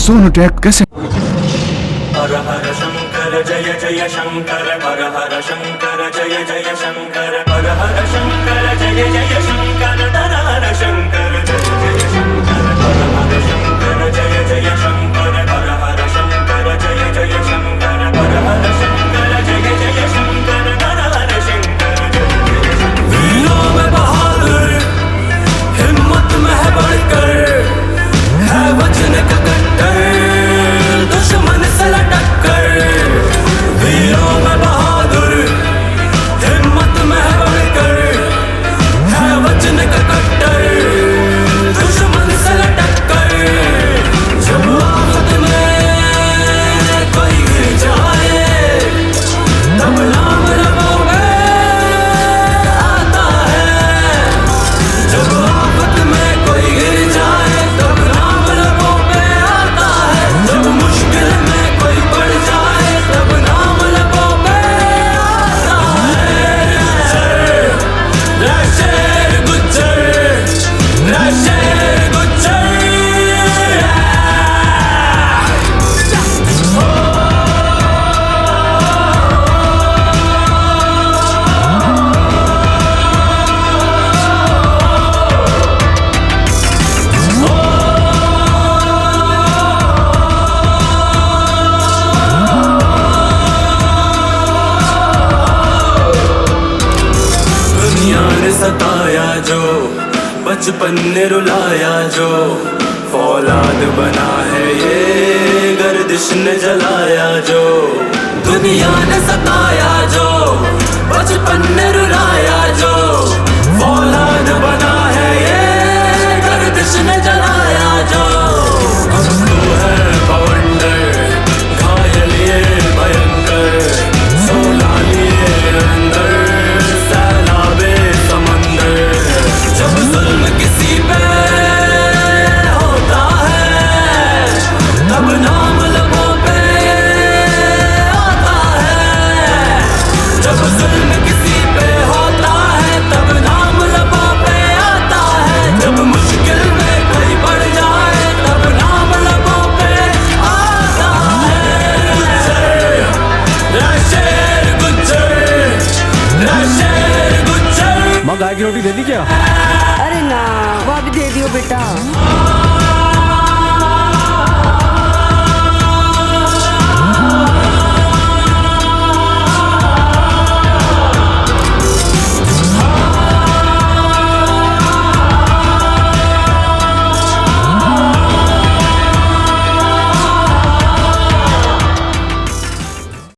सोनोटेक कैसे। हर हर शंकर जय जय शंकर, हर हर शंकर जय जय शंकर, हर हर शंकर जय जय शंकर, हर हर शंकर जय जय शंकर, हर हर शंकर जय जय शंकर, हर हर शंकर जय जय शंकर, हर हर शंकर जय जय शंकर, हर हर शंकर जय जय शंकर। वीरों में बहादुर, हिम्मत में है बढ़कर, है वचन का कट्टर, दुश्मन से लटक कर। वीरों में बहादुर, हिम्मत में है बढ़कर, है वचन का कट्टर, दुश्मन से लटक कर। जब आफत में कोई गिर जाए, तब नाम लबों में आता है। जब आफत में कोई गिर जाए, तब नाम लबों पे आता है। जब मुश्किल में कोई पड़ जाए, तब नाम लबों पे आता है। रे शेर गुज्जर, रे शेर गुज्जर। दुनिया ने सताया जो, बचपन ने रुलाया जो, फौलाद बना है ये गर्दिश ने जलाया जो। दुनिया ने सताया जो, बचपन ने रुलाया जो, फौलाद बना है ये गर्दिश ने जलाया जो। अब तो है बवंडर, घायल ये भयंकर, सोला लिए अंदर सैलाबे समंदर। जब जुल्म किसी पे होता है, तब नाम लबों पे आता है। जब जुल्म किसी पे होता है, तब नाम लबों पे आता है। जब मुश्किल में कोई पड़ जाए, तब नाम लबों पे आता है। रे शेर गुज्जर, रे शेर गुज्जर। माँ गाय की रोटी दे दी क्या? अरे ना, वो भी दे दियो बेटा।